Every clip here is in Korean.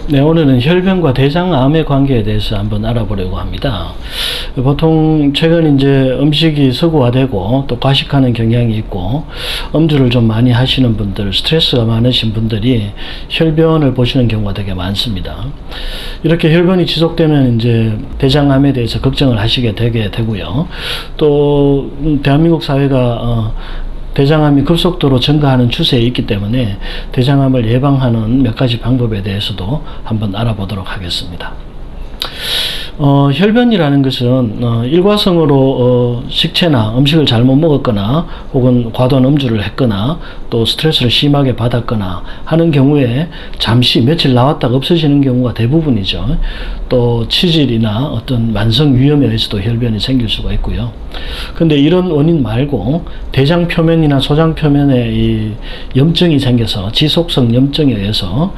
네, 오늘은 혈변과 대장암의 관계에 대해서 한번 알아보려고 합니다. 보통 최근 이제 음식이 서구화되고 또 과식하는 경향이 있고 음주를 좀 많이 하시는 분들, 스트레스가 많으신 분들이 혈변을 보시는 경우가 되게 많습니다. 이렇게 혈변이 지속되면 이제 대장암에 대해서 걱정을 하시게 되게 되고요. 또 대한민국 사회가 대장암이 급속도로 증가하는 추세에 있기 때문에 대장암을 예방하는 몇 가지 방법에 대해서도 한번 알아보도록 하겠습니다. 혈변이라는 것은 일과성으로 식체나 음식을 잘못 먹었거나 혹은 과도한 음주를 했거나 또 스트레스를 심하게 받았거나 하는 경우에 잠시 며칠 나왔다가 없어지는 경우가 대부분이죠. 또 치질이나 어떤 만성 위염에 의해서도 혈변이 생길 수가 있고요. 근데 이런 원인 말고 대장 표면이나 소장 표면에 이 염증이 생겨서 지속성 염증에 의해서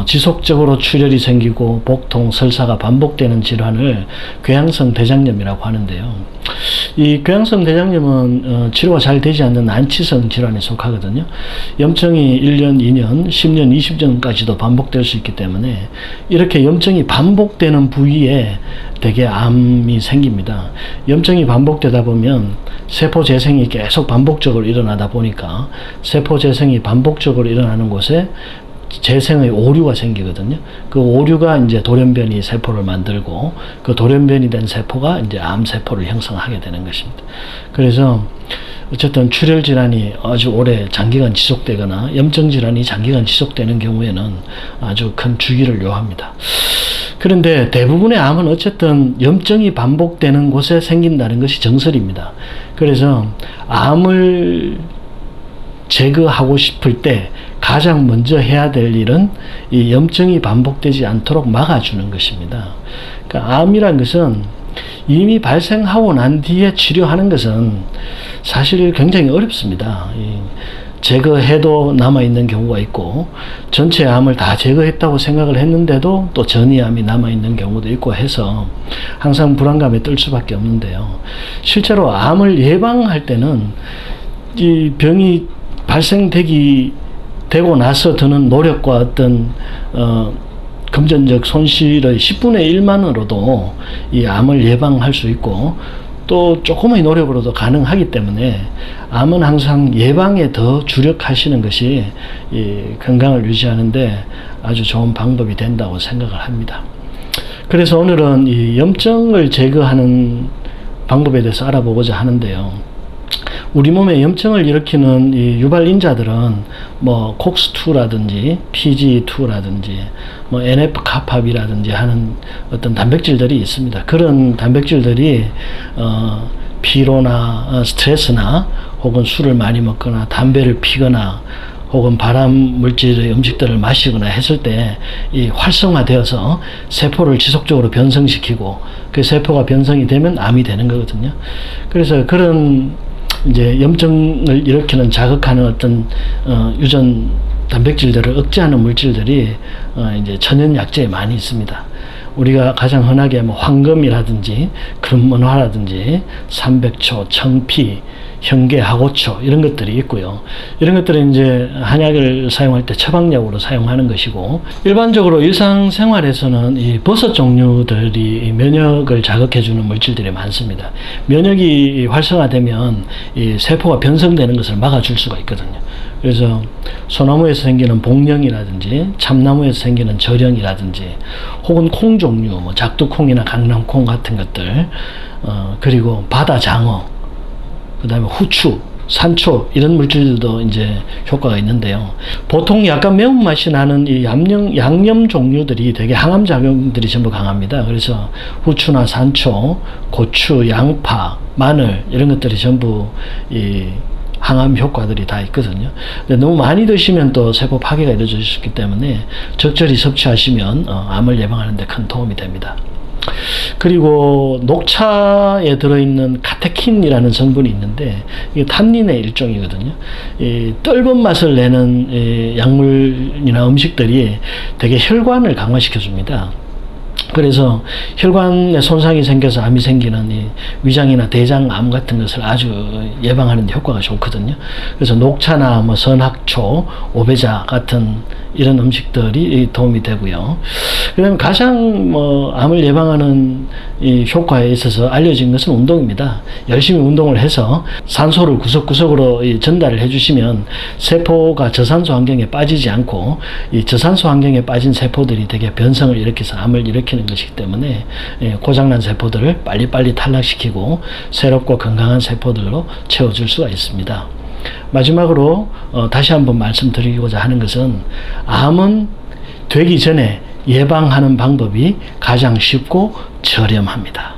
지속적으로 출혈이 생기고 복통, 설사가 반복되는 질환을 궤양성 대장염이라고 하는데요. 이 궤양성 대장염은 치료가 잘 되지 않는 난치성 질환에 속하거든요. 염증이 1년, 2년, 10년, 20년까지도 반복될 수 있기 때문에 이렇게 염증이 반복되는 부위에 대개 암이 생깁니다. 염증이 반복되다 보면 세포 재생이 계속 반복적으로 일어나다 보니까 세포 재생이 반복적으로 일어나는 곳에 재생의 오류가 생기거든요. 그 오류가 이제 돌연변이 세포를 만들고 그 돌연변이 된 세포가 이제 암 세포를 형성하게 되는 것입니다. 그래서 어쨌든 출혈 질환이 아주 오래 장기간 지속되거나 염증 질환이 장기간 지속되는 경우에는 아주 큰 주의를 요합니다. 그런데 대부분의 암은 어쨌든 염증이 반복되는 곳에 생긴다는 것이 정설입니다. 그래서 암을 제거하고 싶을 때 가장 먼저 해야 될 일은 이 염증이 반복되지 않도록 막아주는 것입니다. 그러니까 암이란 것은 이미 발생하고 난 뒤에 치료하는 것은 사실 굉장히 어렵습니다. 제거해도 남아있는 경우가 있고 전체 암을 다 제거했다고 생각을 했는데도 또 전이암이 남아있는 경우도 있고 해서 항상 불안감에 떨 수밖에 없는데요. 실제로 암을 예방할 때는 이 병이 발생되고 나서 드는 노력과 어떤 금전적 손실의 10분의 1만으로도 이 암을 예방할 수 있고 또 조금의 노력으로도 가능하기 때문에 암은 항상 예방에 더 주력하시는 것이 이 건강을 유지하는데 아주 좋은 방법이 된다고 생각을 합니다. 그래서 오늘은 이 염증을 제거하는 방법에 대해서 알아보고자 하는데요. 우리 몸에 염증을 일으키는 이 유발인자들은 뭐 콕스2라든지 PGE2라든지 뭐 NF-kappa비라든지 하는 어떤 단백질들이 있습니다. 그런 단백질들이 피로나 스트레스나 혹은 술을 많이 먹거나 담배를 피거나 혹은 발암 물질의 음식들을 마시거나 했을 때 이 활성화되어서 세포를 지속적으로 변성시키고 그 세포가 변성이 되면 암이 되는 거거든요. 그래서 그런 이제 염증을 일으키는 자극하는 어떤 유전 단백질들을 억제하는 물질들이 이제 천연약재에 많이 있습니다. 우리가 가장 흔하게 뭐 황금이라든지 금은화라든지 삼백초, 청피, 현계, 하고초 이런 것들이 있고요. 이런 것들은 이제 한약을 사용할 때 처방약으로 사용하는 것이고 일반적으로 일상생활에서는 이 버섯 종류들이 면역을 자극해주는 물질들이 많습니다. 면역이 활성화되면 이 세포가 변성되는 것을 막아줄 수가 있거든요. 그래서 소나무에서 생기는 복령이라든지 참나무에서 생기는 절영이라든지 혹은 콩 종류, 뭐 작두콩이나 강낭콩 같은 것들, 그리고 바다장어, 그 다음에 후추, 산초 이런 물질들도 이제 효과가 있는데요. 보통 약간 매운맛이 나는 이 양념 종류들이 되게 항암 작용들이 전부 강합니다. 그래서 후추나 산초, 고추, 양파, 마늘 이런 것들이 전부 이 항암 효과들이 다 있거든요. 근데 너무 많이 드시면 또 세포 파괴가 이루어질 수 있기 때문에 적절히 섭취하시면 암을 예방하는 데 큰 도움이 됩니다. 그리고 녹차에 들어있는 카테킨이라는 성분이 있는데 이게 탄닌의 일종이거든요. 이 떫은 맛을 내는 약물이나 음식들이 되게 혈관을 강화시켜 줍니다. 그래서 혈관에 손상이 생겨서 암이 생기는 이 위장이나 대장암 같은 것을 아주 예방하는 데 효과가 좋거든요. 그래서 녹차나 뭐 선악초, 오배자 같은 이런 음식들이 도움이 되고요. 그다음에 가장 뭐 암을 예방하는 이 효과에 있어서 알려진 것은 운동입니다. 열심히 운동을 해서 산소를 구석구석으로 전달을 해주시면 세포가 저산소 환경에 빠지지 않고 이 저산소 환경에 빠진 세포들이 되게 변성을 일으켜서 암을 일으키는 것이기 때문에 고장난 세포들을 빨리빨리 탈락시키고 새롭고 건강한 세포들로 채워줄 수가 있습니다. 마지막으로 다시 한번 말씀드리고자 하는 것은 암은 되기 전에 예방하는 방법이 가장 쉽고 저렴합니다.